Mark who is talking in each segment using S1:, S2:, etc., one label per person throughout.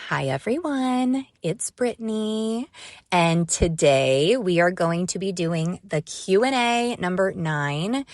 S1: Hi everyone, it's Brittany, and today we are going to be doing the Q&A number 9.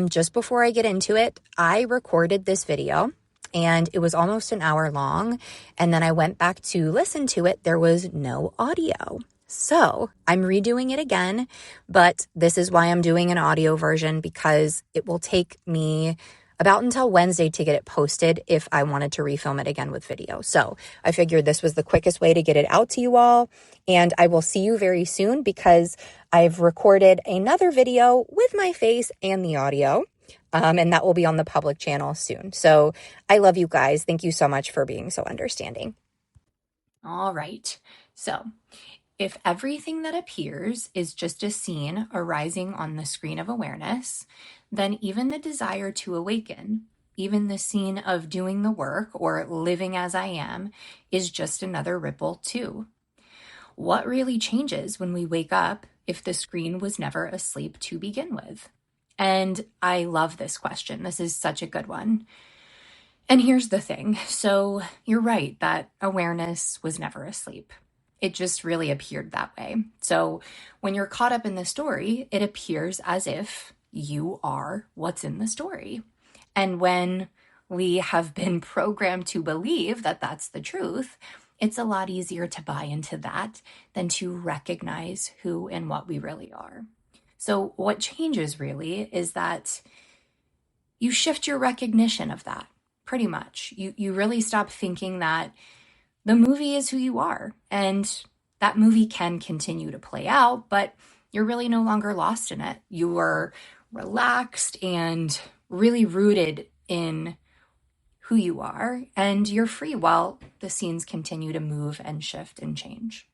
S1: Just before I get into it, I recorded this video and it was almost an hour long, and then I went back to listen to it. There was no audio. So I'm redoing it again, but this is why I'm doing an audio version, because it will take me about until Wednesday to get it posted if I wanted to refilm it again with video. So I figured this was the quickest way to get it out to you all. And I will see you very soon because I've recorded another video with my face and the audio. And that will be on the public channel soon. So I love you guys. Thank you so much for being so understanding. All right. So if everything that appears is just a scene arising on the screen of awareness, then even the desire to awaken, even the scene of doing the work or living as I am, is just another ripple too. What really changes when we wake up if the screen was never asleep to begin with? And I love this question. This is such a good one. And here's the thing. So you're right that awareness was never asleep. It just really appeared that way. So when you're caught up in the story, it appears as if you are what's in the story. And when we have been programmed to believe that that's the truth, it's a lot easier to buy into that than to recognize who and what we really are. So what changes really is that you shift your recognition of that, pretty much. You really stop thinking that the movie is who you are, and that movie can continue to play out, but you're really no longer lost in it. You are relaxed and really rooted in who you are, and you're free while the scenes continue to move and shift and change.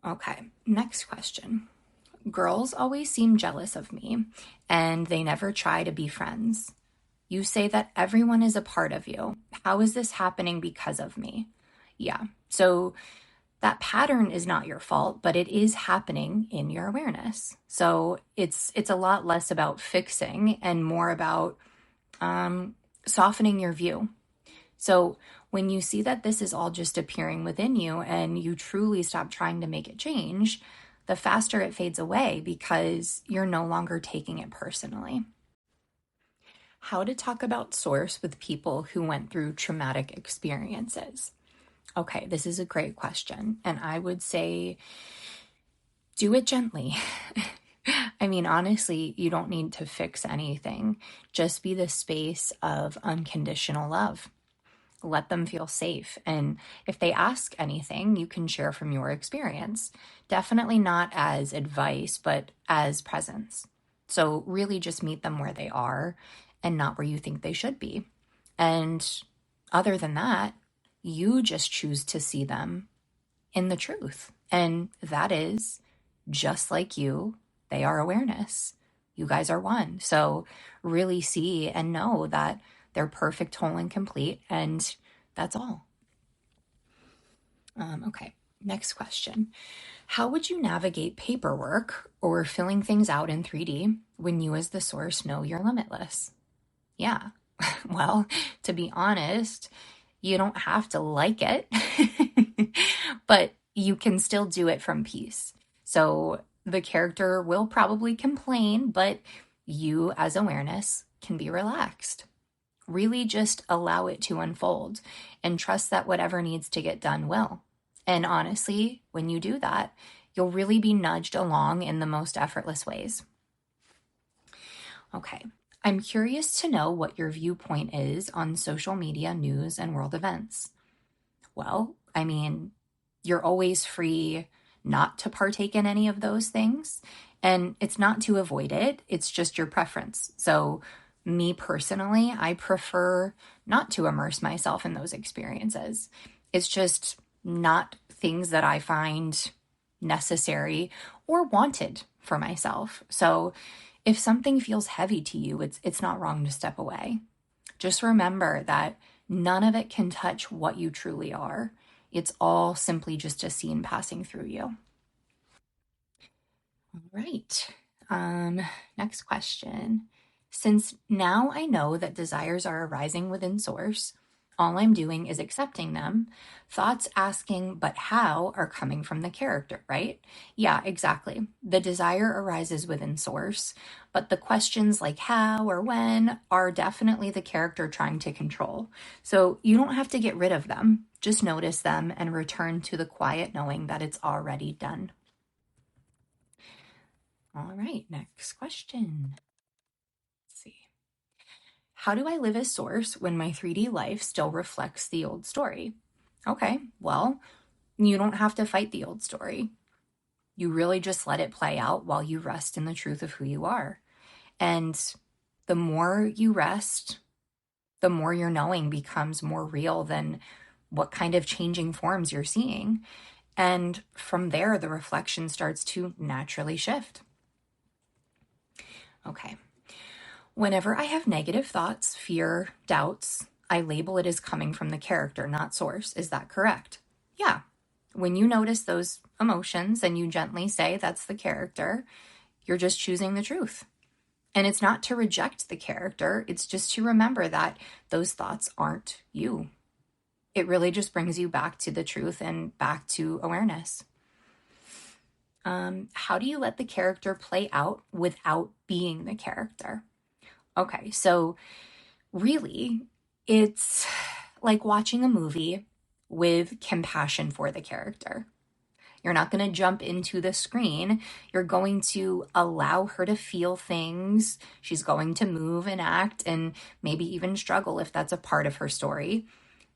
S1: Okay, next question. Girls always seem jealous of me, and they never try to be friends. You say that everyone is a part of you. How is this happening because of me? Yeah, so that pattern is not your fault, but it is happening in your awareness. So it's a lot less about fixing and more about softening your view. So when you see that this is all just appearing within you and you truly stop trying to make it change, the faster it fades away because you're no longer taking it personally. How to talk about source with people who went through traumatic experiences. Okay, this is a great question. And I would say, do it gently. I mean, honestly, you don't need to fix anything. Just be the space of unconditional love. Let them feel safe. And if they ask anything, you can share from your experience. Definitely not as advice, but as presence. So really just meet them where they are and not where you think they should be. And other than that, you just choose to see them in the truth. And that is, just like you, they are awareness. You guys are one. So really see and know that they're perfect, whole, and complete. And that's all. Okay, next question. How would you navigate paperwork or filling things out in 3D when you as the source know you're limitless? Yeah, well, to be honest, you don't have to like it, but you can still do it from peace. So the character will probably complain, but you as awareness can be relaxed. Really just allow it to unfold and trust that whatever needs to get done will. And honestly, when you do that, you'll really be nudged along in the most effortless ways. Okay. I'm curious to know what your viewpoint is on social media, news, and world events. Well, I mean, you're always free not to partake in any of those things. And it's not to avoid it, it's just your preference. So me personally, I prefer not to immerse myself in those experiences. It's just not things that I find necessary or wanted for myself. So if something feels heavy to you, it's not wrong to step away. Just remember that none of it can touch what you truly are. It's all simply just a scene passing through you. All right. Next question. Since now I know that desires are arising within source, All I'm doing is accepting them. Thoughts asking, but how, are coming from the character, right? Yeah, exactly. The desire arises within source, but the questions like how or when are definitely the character trying to control. So you don't have to get rid of them. Just notice them and return to the quiet knowing that it's already done. All right, next question. Let's see. How do I live as source when my 3D life still reflects the old story? Okay, well, you don't have to fight the old story. You really just let it play out while you rest in the truth of who you are. And the more you rest, the more your knowing becomes more real than what kind of changing forms you're seeing. And from there, the reflection starts to naturally shift. Okay. Whenever I have negative thoughts, fear, doubts, I label it as coming from the character, not source. Is that correct? Yeah. When you notice those emotions and you gently say that's the character, you're just choosing the truth. And it's not to reject the character, it's just to remember that those thoughts aren't you. It really just brings you back to the truth and back to awareness. How do you let the character play out without being the character? Okay, so really, it's like watching a movie with compassion for the character. You're not going to jump into the screen. You're going to allow her to feel things. She's going to move and act and maybe even struggle if that's a part of her story,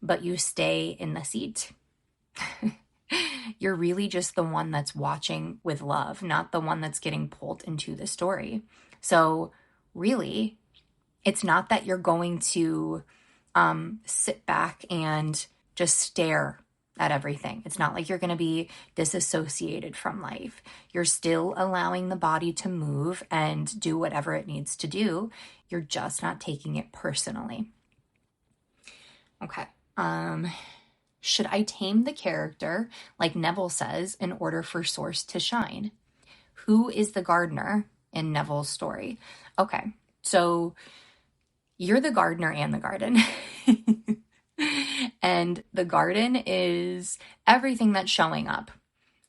S1: but you stay in the seat. You're really just the one that's watching with love, not the one that's getting pulled into the story. So really, it's not that you're going to sit back and just stare at everything. It's not like you're going to be disassociated from life. You're still allowing the body to move and do whatever it needs to do. You're just not taking it personally. Okay. Should I tame the character, like Neville says, in order for Source to shine? Who is the gardener in Neville's story? Okay, so you're the gardener and the garden. And the garden is everything that's showing up.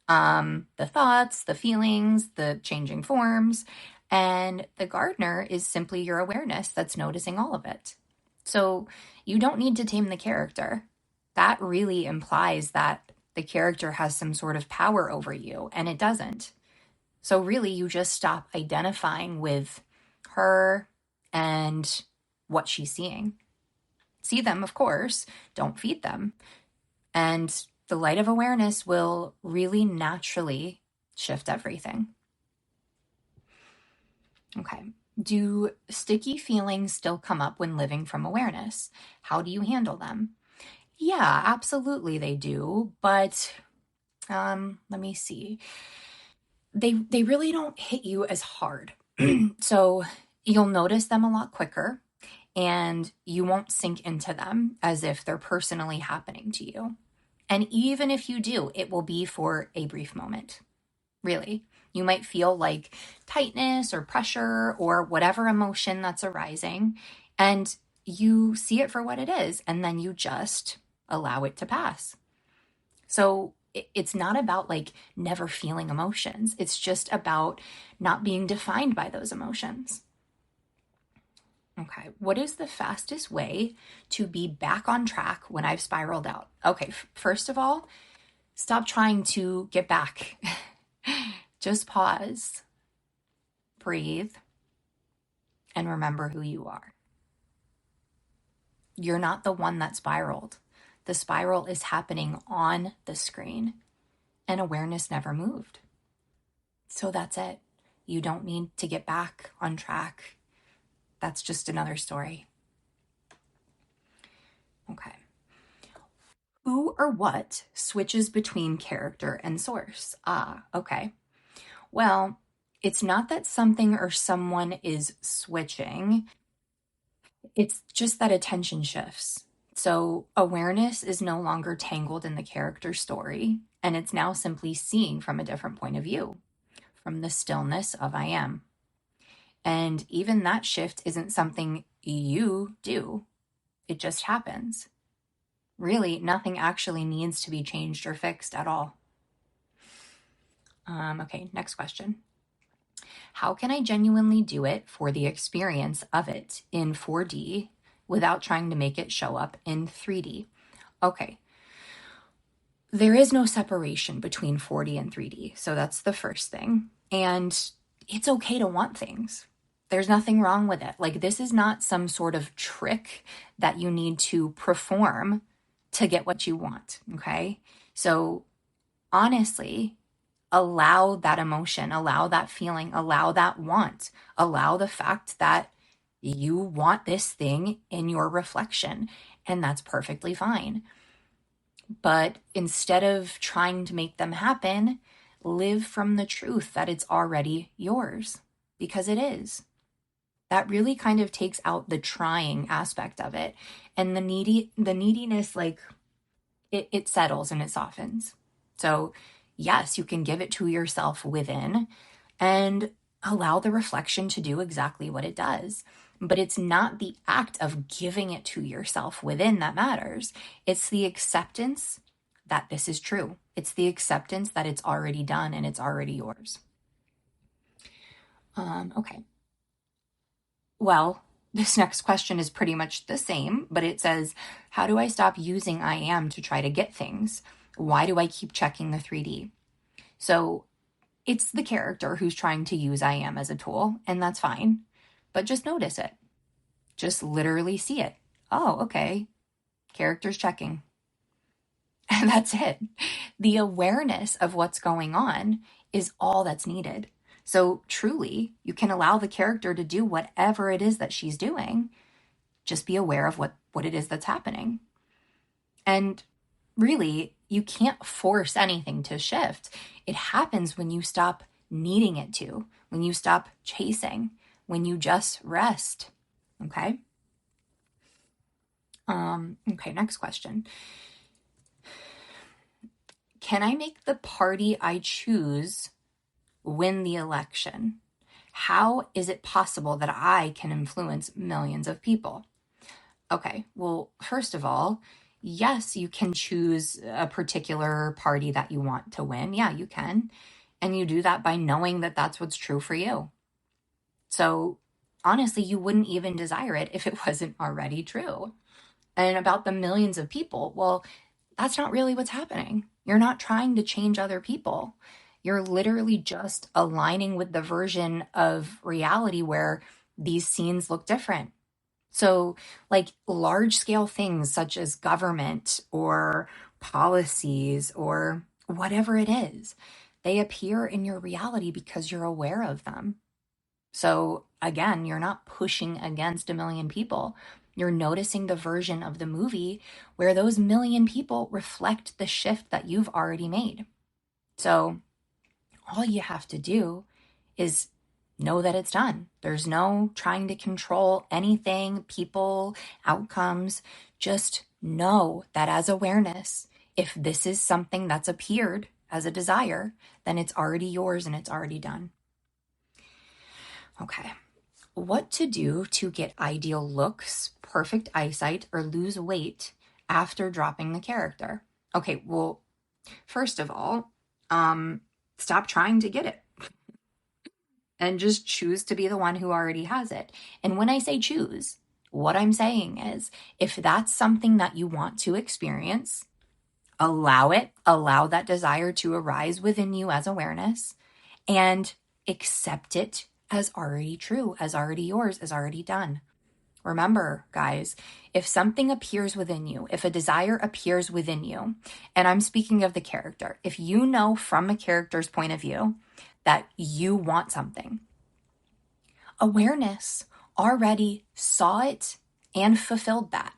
S1: The thoughts, the feelings, the changing forms. And the gardener is simply your awareness that's noticing all of it. So you don't need to tame the character. That really implies that the character has some sort of power over you, and it doesn't. So really, you just stop identifying with her and what she's seeing. See them, of course, don't feed them. And the light of awareness will really naturally shift everything. Okay. Do sticky feelings still come up when living from awareness? How do you handle them? Yeah, absolutely they do. But let me see. They really don't hit you as hard. So you'll notice them a lot quicker and you won't sink into them as if they're personally happening to you. And even if you do, it will be for a brief moment. Really. You might feel like tightness or pressure or whatever emotion that's arising, and you see it for what it is, and then you just allow it to pass. So it's not about like never feeling emotions. It's just about not being defined by those emotions. Okay, what is the fastest way to be back on track when I've spiraled out? Okay, first of all, stop trying to get back. Just pause, breathe, and remember who you are. You're not the one that spiraled. The spiral is happening on the screen, and awareness never moved. So that's it. You don't need to get back on track. That's just another story. Okay. Who or what switches between character and source? Okay. Well, it's not that something or someone is switching. It's just that attention shifts. So awareness is no longer tangled in the character story, and it's now simply seeing from a different point of view, from the stillness of I am. And even that shift isn't something you do. It just happens. really, nothing actually needs to be changed or fixed at all. Okay, next question. How can I genuinely do it for the experience of it in 4D without trying to make it show up in 3D? Okay. There is no separation between 4D and 3D. So that's the first thing. And it's okay to want things. There's nothing wrong with it. Like, this is not some sort of trick that you need to perform to get what you want. Okay. So honestly, allow that emotion, allow that feeling, allow that want, allow the fact that you want this thing in your reflection, and that's perfectly fine. But instead of trying to make them happen, live from the truth that it's already yours, because it is. That really kind of takes out the trying aspect of it, and the neediness, like it settles and it softens. So yes, you can give it to yourself within and allow the reflection to do exactly what it does. But it's not the act of giving it to yourself within that matters. It's the acceptance that this is true. It's the acceptance that it's already done and it's already yours. Okay. Well, this next question is pretty much the same, but it says, how do I stop using I am to try to get things? Why do I keep checking the 3D? So it's the character who's trying to use I am as a tool, and that's fine. But just notice it. Just literally see it. Oh, okay. Character's checking. And that's it. The awareness of what's going on is all that's needed. So truly, you can allow the character to do whatever it is that she's doing. Just be aware of what it is that's happening. And really, you can't force anything to shift. It happens when you stop needing it to, when you stop chasing, when you just rest. Okay? Okay, next question. Can I make the party I choose win the election? How is it possible that I can influence millions of people? Okay, well, first of all, yes, you can choose a particular party that you want to win. Yeah, you can. And you do that by knowing that that's what's true for you. So honestly, you wouldn't even desire it if it wasn't already true. And about the millions of people, well, that's not really what's happening. You're not trying to change other people. You're literally just aligning with the version of reality where these scenes look different. So, like large scale things such as government or policies or whatever it is, they appear in your reality because you're aware of them. So, again, you're not pushing against a million people. You're noticing the version of the movie where those million people reflect the shift that you've already made. So, all you have to do is know that it's done. There's no trying to control anything, people, outcomes. Just know that as awareness, if this is something that's appeared as a desire, then it's already yours and it's already done. Okay. What to do to get ideal looks, perfect eyesight, or lose weight after dropping the character? Okay, well, first of all, stop trying to get it. And just choose to be the one who already has it. And when I say choose, what I'm saying is if that's something that you want to experience, allow it, allow that desire to arise within you as awareness, and accept it as already true, as already yours, as already done. Remember, guys, if something appears within you, if a desire appears within you, and I'm speaking of the character, if you know from a character's point of view that you want something, awareness already saw it and fulfilled that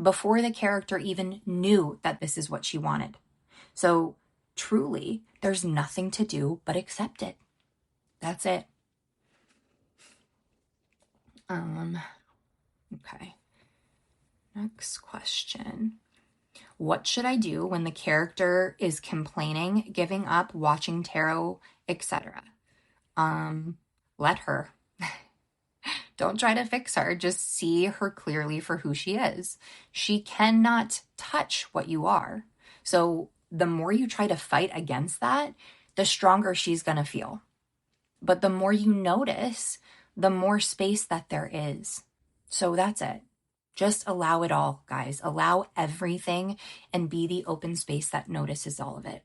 S1: before the character even knew that this is what she wanted. So truly, there's nothing to do but accept it. That's it. Okay. Next question. What should I do when the character is complaining, giving up, watching tarot, etc.? Let her. Don't try to fix her. Just see her clearly for who she is. She cannot touch what you are. So the more you try to fight against that, the stronger she's going to feel. But the more you notice, the more space that there is. So that's it. Just allow it all, guys. Allow everything and be the open space that notices all of it.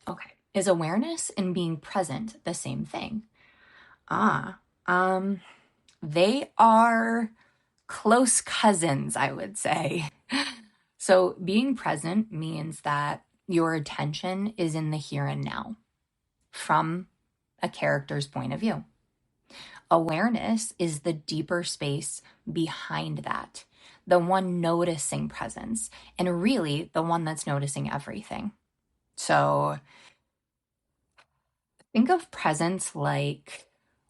S1: Okay. Is awareness and being present the same thing? They are close cousins, I would say. So being present means that your attention is in the here and now from a character's point of view. Awareness is the deeper space behind that, the one noticing presence, and really the one that's noticing everything. So think of presence like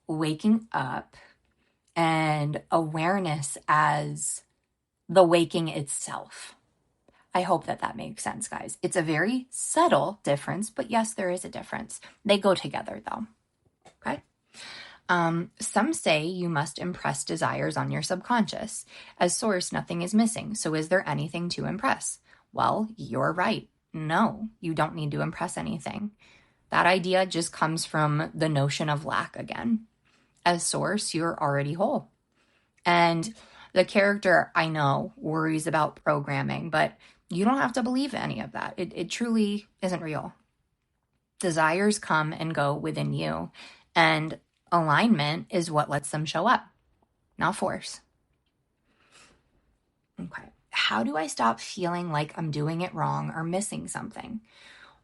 S1: waking up and awareness as the waking itself. I hope that makes sense, guys. It's a very subtle difference, but yes, there is a difference. They go together though. Okay. Some say you must impress desires on your subconscious. As source, nothing is missing. So is there anything to impress? Well, you're right. No, you don't need to impress anything. That idea just comes from the notion of lack again. As source, you're already whole. And the character, I know, worries about programming, but you don't have to believe any of that. It truly isn't real. Desires come and go within you, and alignment is what lets them show up, not force. Okay. How do I stop feeling like I'm doing it wrong or missing something?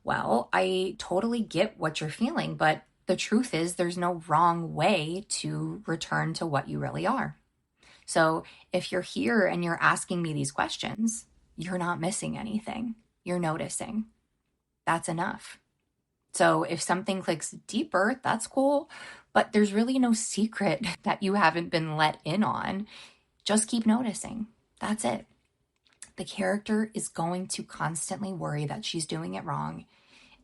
S1: Well, I totally get what you're feeling, but the truth is there's no wrong way to return to what you really are. So if you're here and you're asking me these questions, you're not missing anything. You're noticing. That's enough. So if something clicks deeper, that's cool, but there's really no secret that you haven't been let in on. Just keep noticing. That's it. The character is going to constantly worry that she's doing it wrong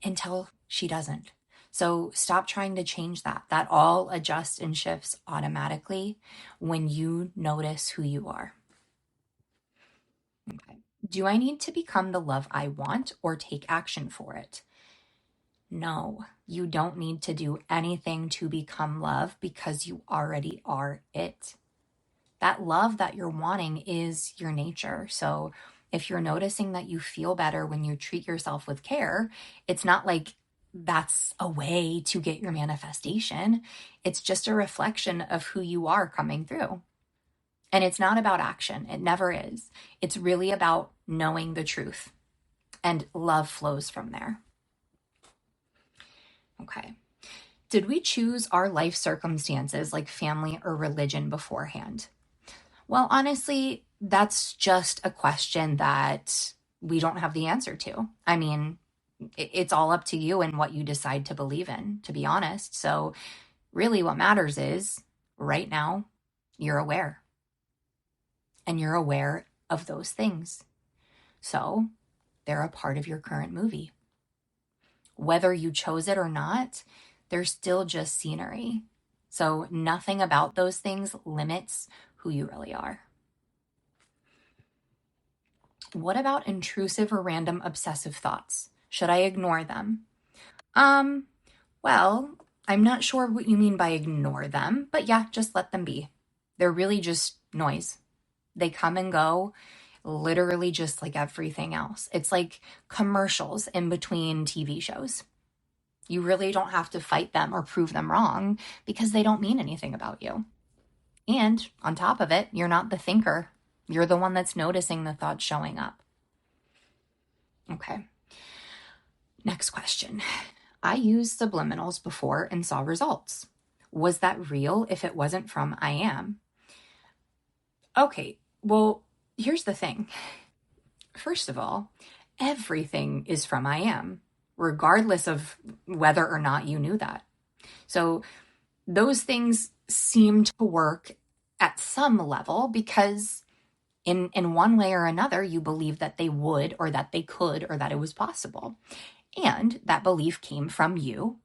S1: until she doesn't. So stop trying to change that. That all adjusts and shifts automatically when you notice who you are. Okay. Do I need to become the love I want or take action for it? No, you don't need to do anything to become love because you already are it. That love that you're wanting is your nature. So if you're noticing that you feel better when you treat yourself with care, it's not like that's a way to get your manifestation. It's just a reflection of who you are coming through. And it's not about action. It never is. It's really about knowing the truth, and love flows from there. Okay. Did we choose our life circumstances like family or religion beforehand? Well, honestly, that's just a question that we don't have the answer to. I mean, it's all up to you and what you decide to believe in, to be honest. So really what matters is right now, you're aware. And you're aware of those things. So they're a part of your current movie. Whether you chose it or not, they're still just scenery. So nothing about those things limits who you really are. What about intrusive or random obsessive thoughts? Should I ignore them? Well, I'm not sure what you mean by ignore them, but yeah, just let them be. They're really just noise. They come and go, literally just like everything else. It's like commercials in between TV shows. You really don't have to fight them or prove them wrong because they don't mean anything about you. And on top of it, you're not the thinker. You're the one that's noticing the thoughts showing up. Okay. Next question. I used subliminals before and saw results. Was that real if it wasn't from I am? Okay, well, here's the thing. First of all, everything is from I am, regardless of whether or not you knew that. So those things seem to work at some level because in one way or another, you believe that they would or that they could or that it was possible. And that belief came from you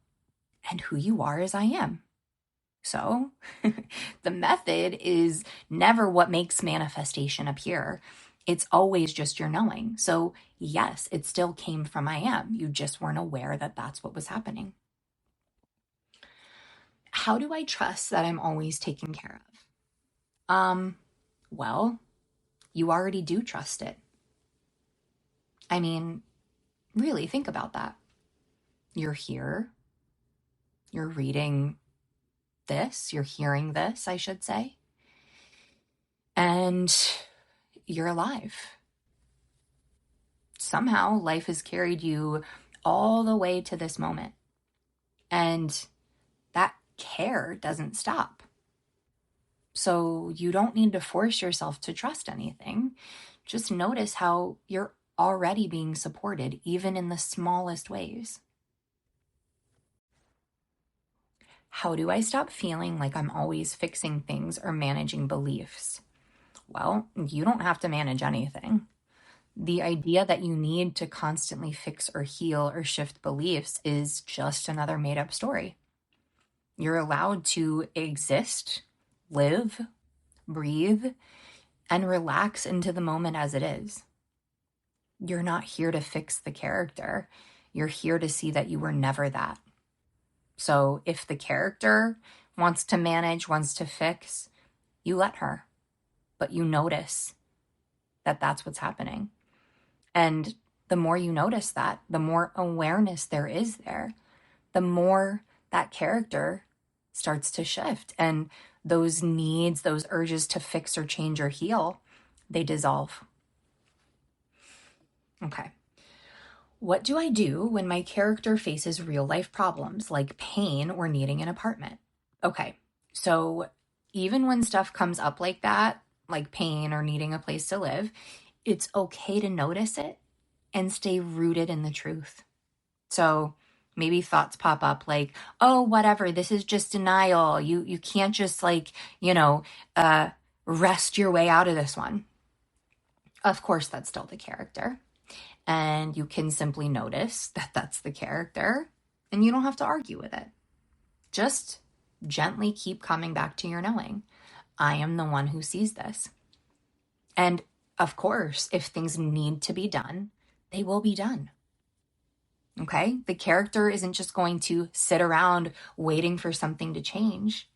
S1: and who you are as I am. So the method is never what makes manifestation appear. It's always just your knowing. So yes, it still came from I am. You just weren't aware that that's what was happening. How do I trust that I'm always taken care of? Well, you already do trust it. I mean, really think about that. You're here. You're reading this. You're hearing this, I should say. And you're alive. Somehow life has carried you all the way to this moment. And that care doesn't stop. So you don't need to force yourself to trust anything. Just notice how you're already being supported, even in the smallest ways. How do I stop feeling like I'm always fixing things or managing beliefs? Well, you don't have to manage anything. The idea that you need to constantly fix or heal or shift beliefs is just another made-up story. You're allowed to exist, live, breathe, and relax into the moment as it is. You're not here to fix the character. You're here to see that you were never that. So if the character wants to manage, wants to fix, you let her. But you notice that that's what's happening. And the more you notice that, the more awareness there is there, the more that character starts to shift. And those needs, those urges to fix or change or heal, they dissolve. Okay. What do I do when my character faces real life problems like pain or needing an apartment? Okay. So even when stuff comes up like that, like pain or needing a place to live, it's okay to notice it and stay rooted in the truth. So maybe thoughts pop up like, oh, whatever, this is just denial. You can't just rest your way out of this one. Of course, that's still the character. And you can simply notice that that's the character and you don't have to argue with it. Just gently keep coming back to your knowing. I am the one who sees this. And of course, if things need to be done, they will be done. Okay? The character isn't just going to sit around waiting for something to change.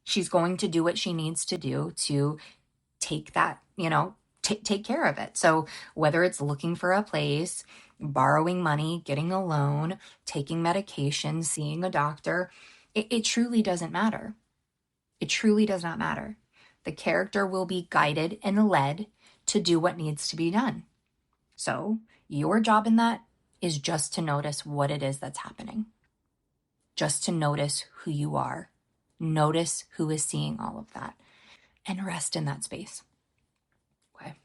S1: She's going to do what she needs to do to take that, take care of it. So whether it's looking for a place, borrowing money, getting a loan, taking medication, seeing a doctor, it truly doesn't matter. It truly does not matter. The character will be guided and led to do what needs to be done. So your job in that is just to notice what it is that's happening. Just to notice who you are. Notice who is seeing all of that. And rest in that space. Okay.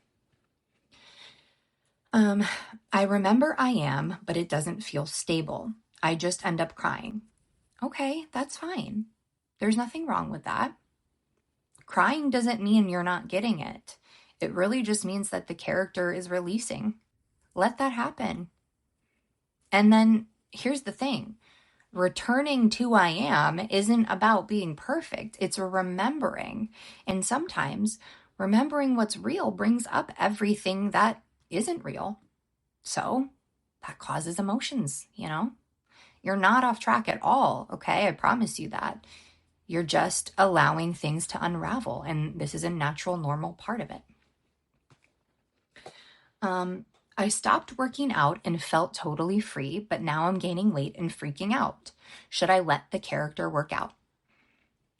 S1: I remember I am, but it doesn't feel stable. I just end up crying. Okay, that's fine. There's nothing wrong with that. Crying doesn't mean you're not getting it. It really just means that the character is releasing. Let that happen. And then here's the thing. Returning to I am isn't about being perfect. It's remembering. And sometimes remembering what's real brings up everything that isn't real. So that causes emotions, You're not off track at all, okay? I promise you that. You're just allowing things to unravel, and this is a natural, normal part of it. I stopped working out and felt totally free, but now I'm gaining weight and freaking out. Should I let the character work out?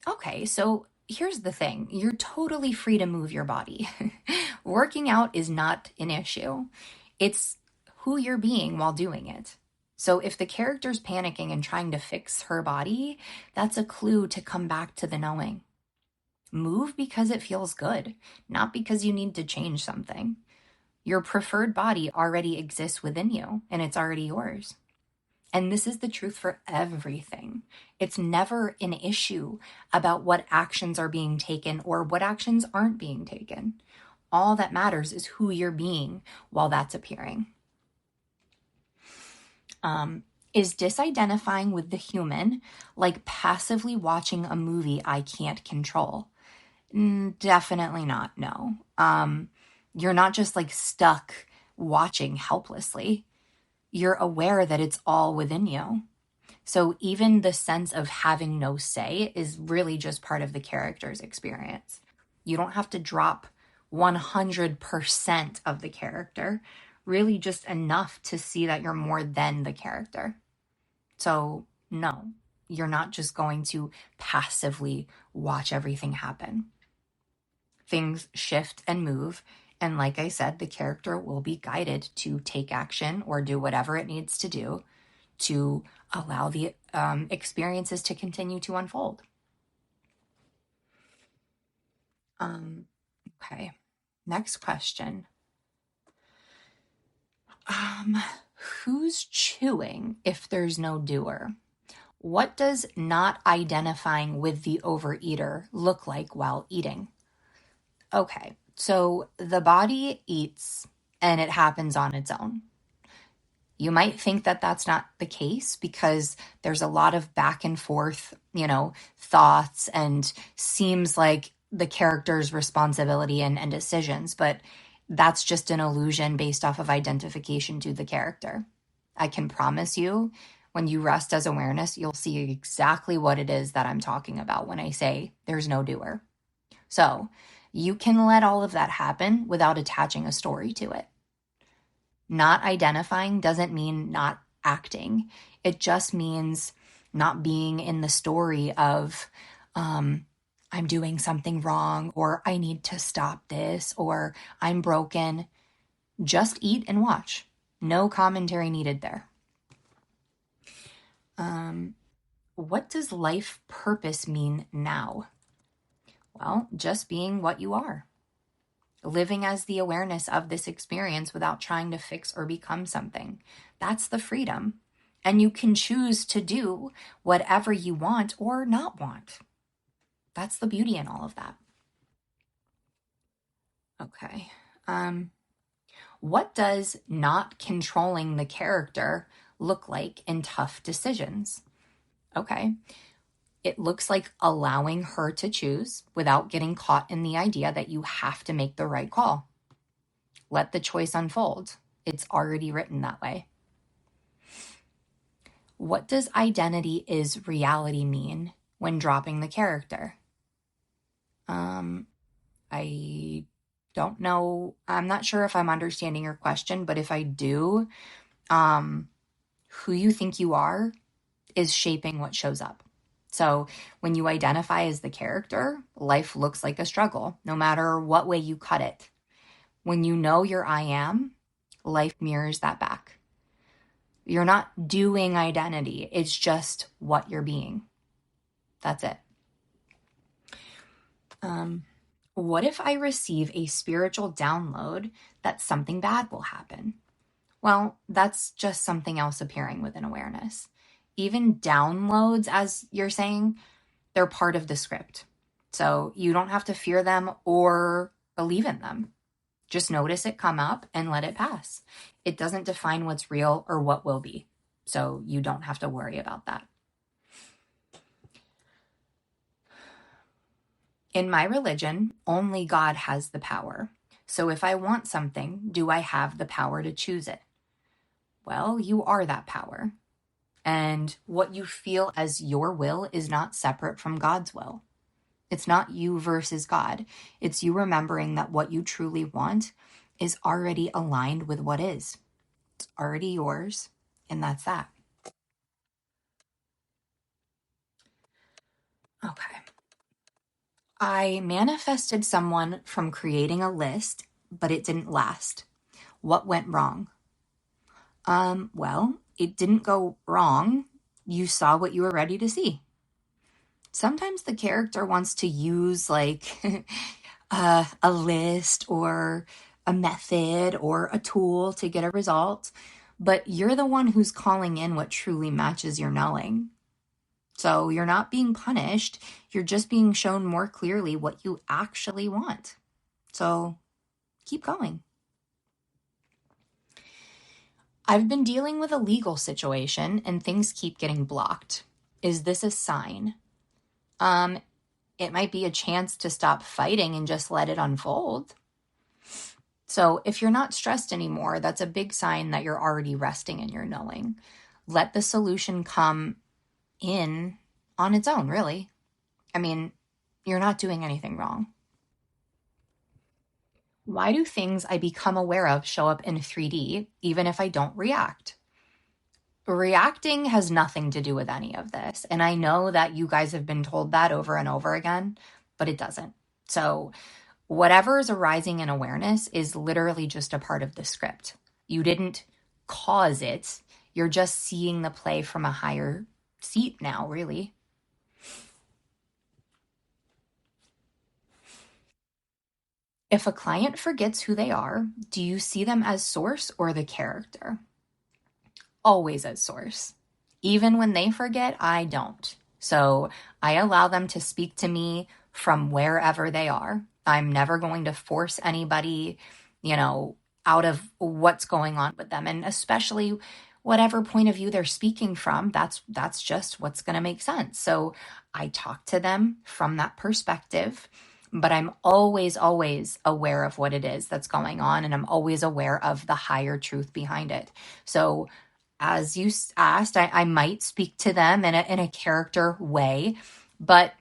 S1: Okay, so here's the thing. You're totally free to move your body. Working out is not an issue. It's who you're being while doing it. So if the character's panicking and trying to fix her body, that's a clue to come back to the knowing. Move because it feels good, not because you need to change something. Your preferred body already exists within you, and it's already yours. And this is the truth for everything. It's never an issue about what actions are being taken or what actions aren't being taken. All that matters is who you're being while that's appearing. Is disidentifying with the human like passively watching a movie I can't control? Definitely not, no. You're not just like stuck watching helplessly. You're aware that it's all within you. So even the sense of having no say is really just part of the character's experience. You don't have to drop 100% of the character, really just enough to see that you're more than the character. So no, you're not just going to passively watch everything happen. Things shift and move. And like I said, the character will be guided to take action or do whatever it needs to do to allow the experiences to continue to unfold. Okay, next question. Who's chewing if there's no doer? What does not identifying with the overeater look like while eating? Okay, so the body eats and it happens on its own. You might think that that's not the case because there's a lot of back and forth, thoughts, and seems like the character's responsibility and decisions, but that's just an illusion based off of identification to the character. I can promise you, when you rest as awareness, you'll see exactly what it is that I'm talking about when I say there's no doer. So you can let all of that happen without attaching a story to it. Not identifying doesn't mean not acting. It just means not being in the story of, I'm doing something wrong, or I need to stop this, or I'm broken. Just eat and watch. No commentary needed there. What does life purpose mean now? Well, just being what you are. Living as the awareness of this experience without trying to fix or become something. That's the freedom. And you can choose to do whatever you want or not want. That's the beauty in all of that. Okay. What does not controlling the character look like in tough decisions? Okay. It looks like allowing her to choose without getting caught in the idea that you have to make the right call. Let the choice unfold. It's already written that way. What does identity is reality mean when dropping the character? I don't know. I'm not sure if I'm understanding your question, but if I do, who you think you are is shaping what shows up. So when you identify as the character, life looks like a struggle, no matter what way you cut it. When you know your I am, life mirrors that back. You're not doing identity. It's just what you're being. That's it. What if I receive a spiritual download that something bad will happen? Well, that's just something else appearing within awareness. Even downloads, as you're saying, they're part of the script. So you don't have to fear them or believe in them. Just notice it come up and let it pass. It doesn't define what's real or what will be. So you don't have to worry about that. In my religion, only God has the power. So if I want something, do I have the power to choose it? Well, you are that power. And what you feel as your will is not separate from God's will. It's not you versus God. It's you remembering that what you truly want is already aligned with what is. It's already yours, and that's that. Okay. I manifested someone from creating a list, but it didn't last. What went wrong? Well, it didn't go wrong. You saw what you were ready to see. Sometimes the character wants to use like a list or a method or a tool to get a result, but you're the one who's calling in what truly matches your knowing. So you're not being punished. You're just being shown more clearly what you actually want. So keep going. I've been dealing with a legal situation and things keep getting blocked. Is this a sign? It might be a chance to stop fighting and just let it unfold. So if you're not stressed anymore, that's a big sign that you're already resting in your knowing. Let the solution come in on its own, really. I mean, you're not doing anything wrong. Why do things I become aware of show up in 3D even if I don't react? Reacting has nothing to do with any of this. And I know that you guys have been told that over and over again, but it doesn't. So whatever is arising in awareness is literally just a part of the script. You didn't cause it. You're just seeing the play from a higher seat now, really. If a client forgets who they are, do you see them as source or the character? Always as source. Even when they forget, I don't. So I allow them to speak to me from wherever they are. I'm never going to force anybody, out of what's going on with them. And especially whatever point of view they're speaking from, that's just what's going to make sense. So I talk to them from that perspective, but I'm always, always aware of what it is that's going on. And I'm always aware of the higher truth behind it. So as you asked, I might speak to them in a character way, but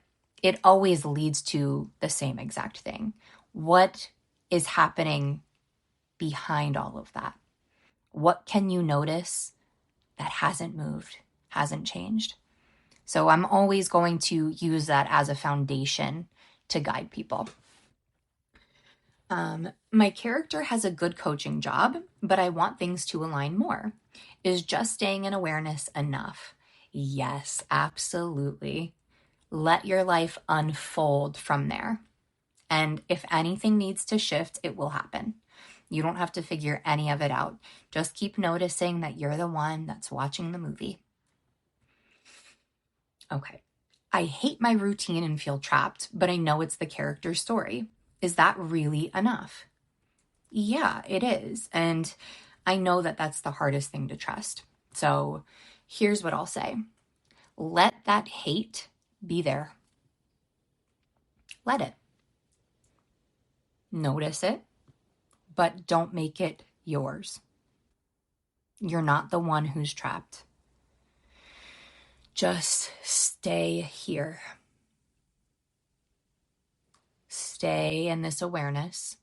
S1: it always leads to the same exact thing. What is happening behind all of that? What can you notice that hasn't moved, hasn't changed? So I'm always going to use that as a foundation to guide people. My character has a good coaching job, but I want things to align more. Is just staying in awareness enough? Yes, absolutely. Let your life unfold from there. And if anything needs to shift, it will happen. You don't have to figure any of it out. Just keep noticing that you're the one that's watching the movie. Okay. I hate my routine and feel trapped, but I know it's the character's story. Is that really enough? Yeah, it is. And I know that that's the hardest thing to trust. So here's what I'll say. Let that hate be there. Let it. Notice it, but don't make it yours. You're not the one who's trapped. Just stay here. Stay in this awareness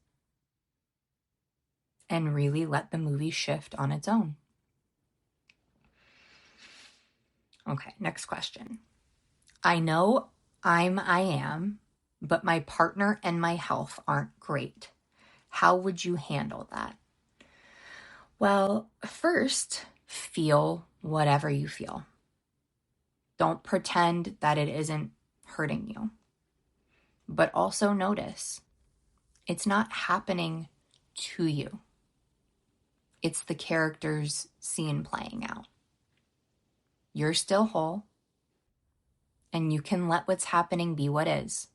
S1: and really let the movie shift on its own. Okay, next question. I know I am, but my partner and my health aren't great. How would you handle that? Well, first, feel whatever you feel. Don't pretend that it isn't hurting you. But also notice, it's not happening to you. It's the character's scene playing out. You're still whole, and you can let what's happening be what is.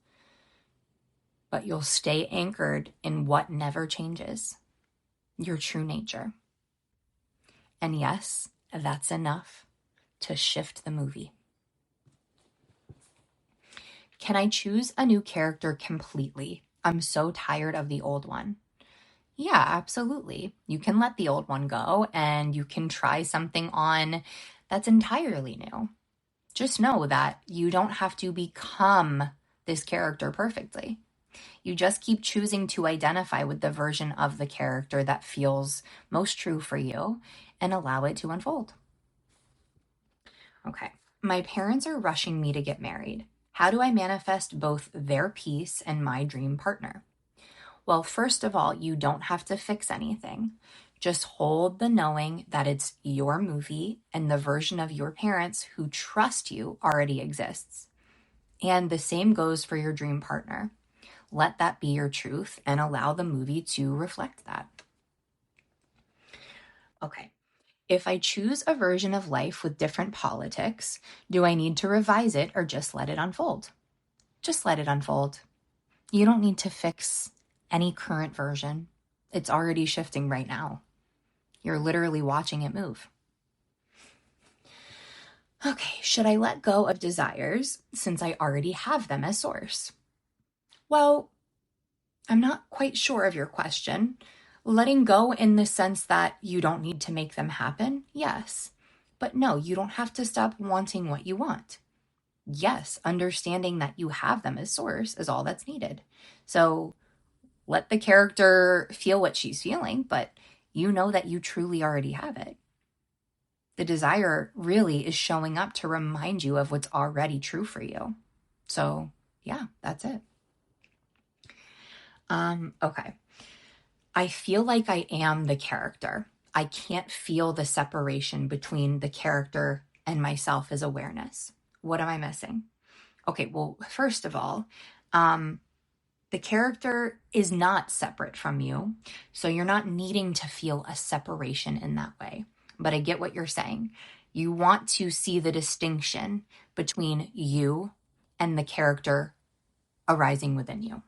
S1: But you'll stay anchored in what never changes, your true nature. And yes, that's enough to shift the movie. Can I choose a new character completely? I'm so tired of the old one. Yeah, absolutely. You can let the old one go and you can try something on that's entirely new. Just know that you don't have to become this character perfectly. You just keep choosing to identify with the version of the character that feels most true for you and allow it to unfold. Okay. My parents are rushing me to get married. How do I manifest both their peace and my dream partner? Well, first of all, you don't have to fix anything. Just hold the knowing that it's your movie and the version of your parents who trust you already exists. And the same goes for your dream partner. Let that be your truth and allow the movie to reflect that. Okay. If I choose a version of life with different politics, do I need to revise it or just let it unfold? Just let it unfold. You don't need to fix any current version. It's already shifting right now. You're literally watching it move. Okay, should I let go of desires since I already have them as source? Well, I'm not quite sure of your question. Letting go in the sense that you don't need to make them happen, yes. But no, you don't have to stop wanting what you want. Yes, understanding that you have them as source is all that's needed. So let the character feel what she's feeling, but you know that you truly already have it. The desire really is showing up to remind you of what's already true for you. So yeah, that's it. Okay. I feel like I am the character. I can't feel the separation between the character and myself as awareness. What am I missing? Okay, well, first of all, the character is not separate from you, so you're not needing to feel a separation in that way. But I get what you're saying. You want to see the distinction between you and the character arising within you.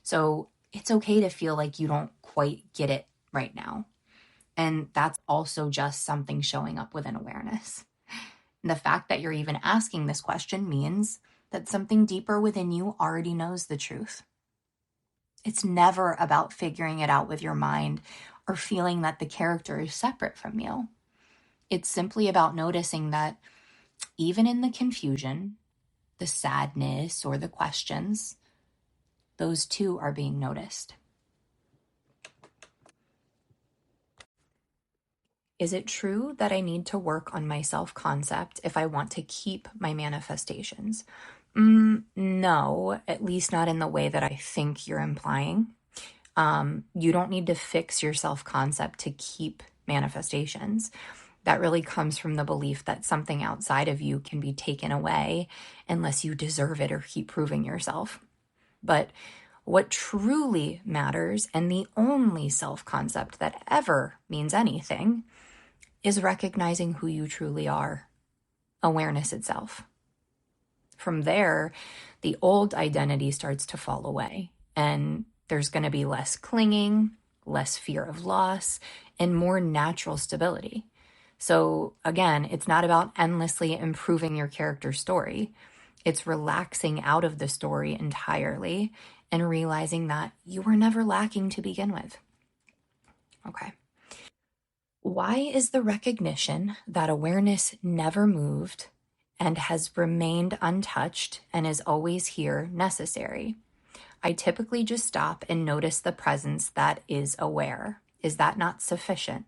S1: So it's okay to feel like you don't quite get it right now. And that's also just something showing up within awareness. And the fact that you're even asking this question means that something deeper within you already knows the truth. It's never about figuring it out with your mind or feeling that the character is separate from you. It's simply about noticing that even in the confusion, the sadness, or the questions, those too are being noticed. Is it true that I need to work on my self-concept if I want to keep my manifestations? No, at least not in the way that I think you're implying. You don't need to fix your self-concept to keep manifestations. That really comes from the belief that something outside of you can be taken away unless you deserve it or keep proving yourself. But what truly matters, and the only self-concept that ever means anything, is recognizing who you truly are, awareness itself. From there, the old identity starts to fall away, and there's going to be less clinging, less fear of loss, and more natural stability. So again, it's not about endlessly improving your character story. It's relaxing out of the story entirely and realizing that you were never lacking to begin with. Okay. Why is the recognition that awareness never moved and has remained untouched and is always here necessary? I typically just stop and notice the presence that is aware. Is that not sufficient?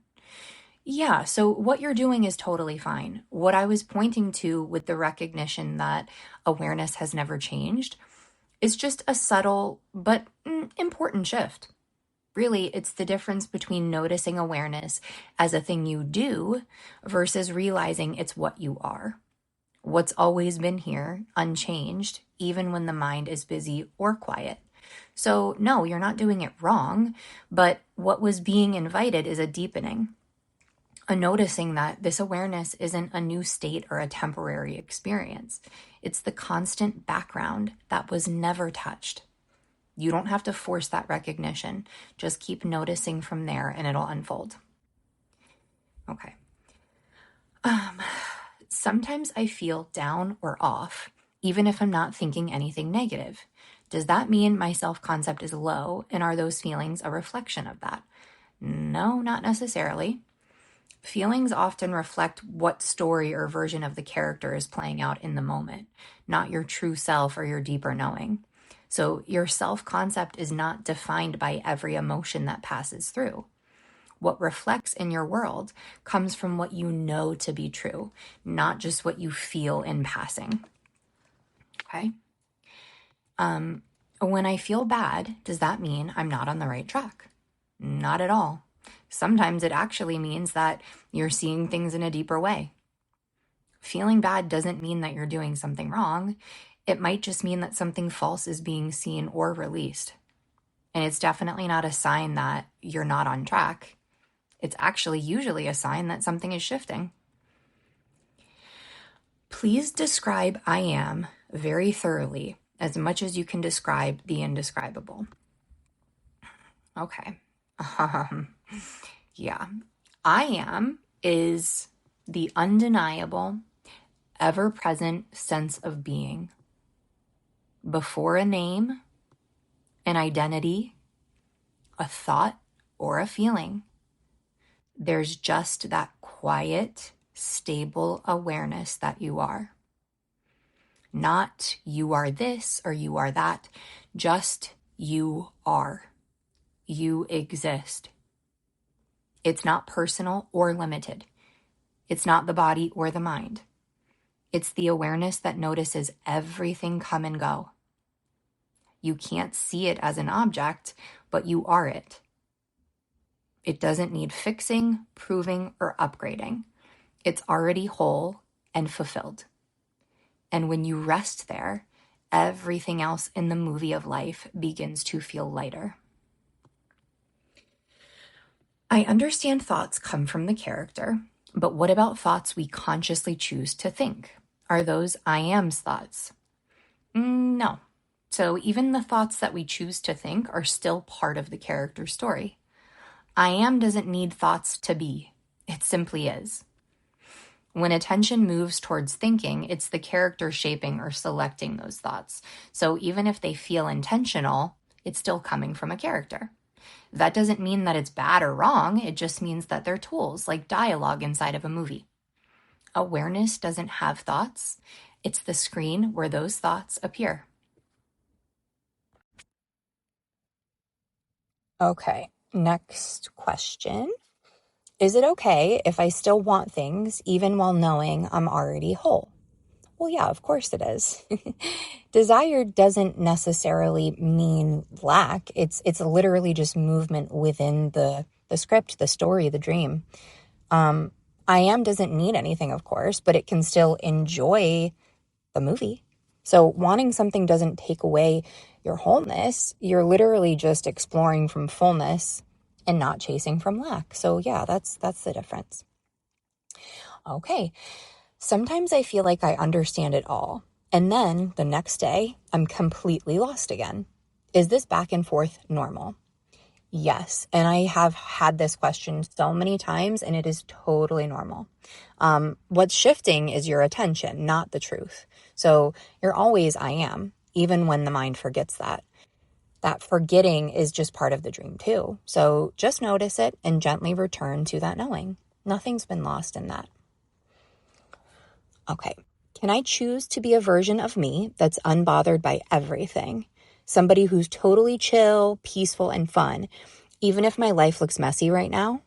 S1: Yeah, so what you're doing is totally fine. What I was pointing to with the recognition that awareness has never changed is just a subtle but important shift. Really, it's the difference between noticing awareness as a thing you do versus realizing it's what you are. What's always been here, unchanged, even when the mind is busy or quiet. So no, you're not doing it wrong, but what was being invited is a deepening. A noticing that this awareness isn't a new state or a temporary experience. It's the constant background that was never touched. You don't have to force that recognition. Just keep noticing from there and it'll unfold. Okay. Sometimes I feel down or off, even if I'm not thinking anything negative. Does that mean my self-concept is low, and are those feelings a reflection of that? No, not necessarily. Feelings often reflect what story or version of the character is playing out in the moment, not your true self or your deeper knowing. So your self-concept is not defined by every emotion that passes through. What reflects in your world comes from what you know to be true, not just what you feel in passing. Okay? When I feel bad, does that mean I'm not on the right track? Not at all. Sometimes it actually means that you're seeing things in a deeper way. Feeling bad doesn't mean that you're doing something wrong. It might just mean that something false is being seen or released. And it's definitely not a sign that you're not on track. It's actually usually a sign that something is shifting. Please describe I am very thoroughly, as much as you can describe the indescribable. Okay. Yeah. I am is the undeniable, ever-present sense of being. Before a name, an identity, a thought, or a feeling, there's just that quiet, stable awareness that you are. Not you are this or you are that, just you are. You exist. It's not personal or limited. It's not the body or the mind. It's the awareness that notices everything come and go. You can't see it as an object, but you are it. It doesn't need fixing, proving, or upgrading. It's already whole and fulfilled. And when you rest there, everything else in the movie of life begins to feel lighter. I understand thoughts come from the character, but what about thoughts we consciously choose to think? Are those I am's thoughts? No. So even the thoughts that we choose to think are still part of the character story. I am doesn't need thoughts to be. It simply is. When attention moves towards thinking, it's the character shaping or selecting those thoughts. So even if they feel intentional, it's still coming from a character. That doesn't mean that it's bad or wrong. It just means that they're tools, like dialogue inside of a movie. Awareness doesn't have thoughts. It's the screen where those thoughts appear. Okay, next question. Is it okay if I still want things even while knowing I'm already whole? Well, yeah, of course it is. Desire doesn't necessarily mean lack. It's literally just movement within the script, the story, the dream. I am doesn't need anything, of course, but it can still enjoy the movie. So wanting something doesn't take away your wholeness. You're literally just exploring from fullness and not chasing from lack. So yeah, that's the difference. Okay. Sometimes I feel like I understand it all, and then the next day I'm completely lost again. Is this back and forth normal? Yes, and I have had this question so many times, and it is totally normal. What's shifting is your attention, not the truth. So you're always I am, even when the mind forgets that. That forgetting is just part of the dream too. So just notice it and gently return to that knowing. Nothing's been lost in that. Okay, can I choose to be a version of me that's unbothered by everything? Somebody who's totally chill, peaceful, and fun, even if my life looks messy right now?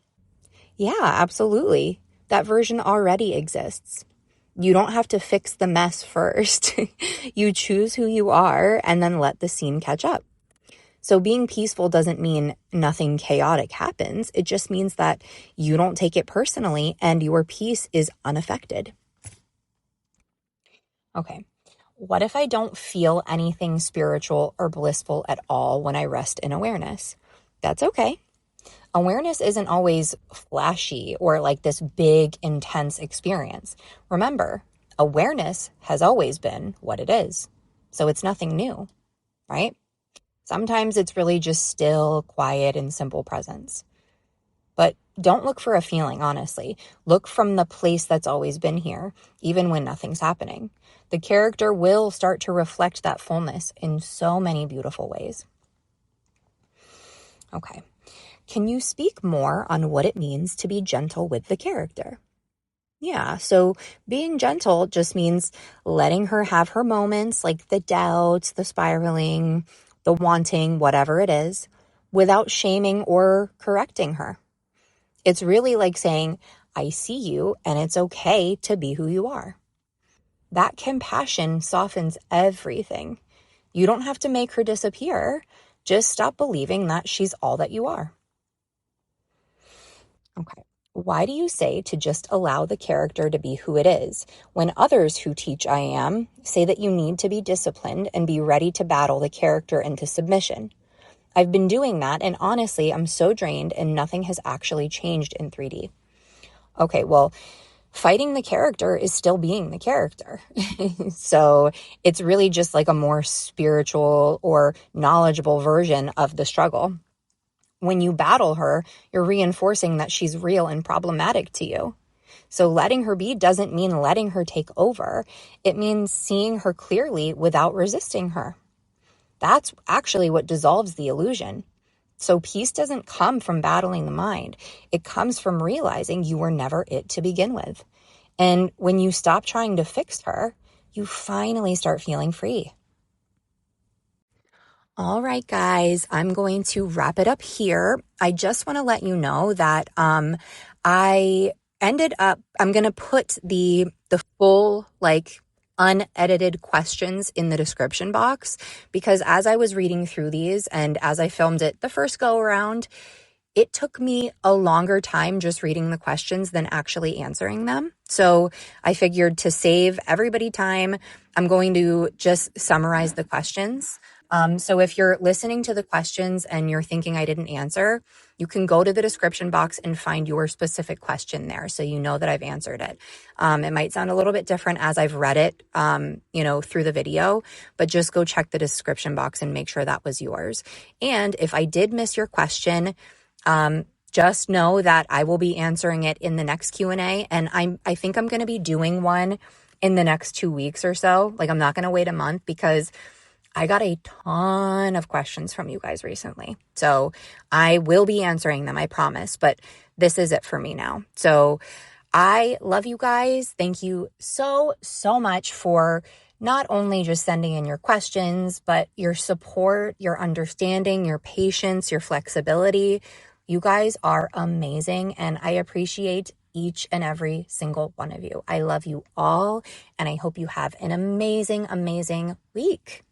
S1: Yeah, absolutely. That version already exists. You don't have to fix the mess first. You choose who you are and then let the scene catch up. So being peaceful doesn't mean nothing chaotic happens. It just means that you don't take it personally and your peace is unaffected. Okay, what if I don't feel anything spiritual or blissful at all when I rest in awareness? That's okay. Awareness isn't always flashy or like this big, intense experience. Remember, awareness has always been what it is. So it's nothing new, right? Sometimes it's really just still, quiet, and simple presence. But don't look for a feeling, honestly. Look from the place that's always been here, even when nothing's happening. The character will start to reflect that fullness in so many beautiful ways. Okay. Can you speak more on what it means to be gentle with the character? Yeah, so being gentle just means letting her have her moments, like the doubts, the spiraling, the wanting, whatever it is, without shaming or correcting her. It's really like saying, I see you and it's okay to be who you are. That compassion softens everything. You don't have to make her disappear. Just stop believing that she's all that you are. Okay. Why do you say to just allow the character to be who it is when others who teach I am say that you need to be disciplined and be ready to battle the character into submission? I've been doing that, and honestly, I'm so drained and nothing has actually changed in 3D. Okay, well, fighting the character is still being the character. So it's really just like a more spiritual or knowledgeable version of the struggle. when you battle her, you're reinforcing that she's real and problematic to you. So letting her be doesn't mean letting her take over. It means seeing her clearly without resisting her. That's actually what dissolves the illusion. So peace doesn't come from battling the mind. It comes from realizing you were never it to begin with. And when you stop trying to fix her, you finally start feeling free. All right, guys, I'm going to wrap it up here. I just want to let you know that I'm going to put the full, unedited questions in the description box, because as I was reading through these and as I filmed it the first go around, it took me a longer time just reading the questions than actually answering them. So I figured to save everybody time, I'm going to just summarize the questions. So if you're listening to the questions and you're thinking I didn't answer, you can go to the description box and find your specific question there, so you know that I've answered it. It might sound a little bit different as I've read it, through the video, but just go check the description box and make sure that was yours. And if I did miss your question, just know that I will be answering it in the next Q&A. And I think I'm going to be doing one in the next 2 weeks or so. I'm not going to wait a month, because I got a ton of questions from you guys recently. So I will be answering them, I promise. But this is it for me now. So I love you guys. Thank you so, so much for not only just sending in your questions, but your support, your understanding, your patience, your flexibility. You guys are amazing, and I appreciate each and every single one of you. I love you all, and I hope you have an amazing, amazing week.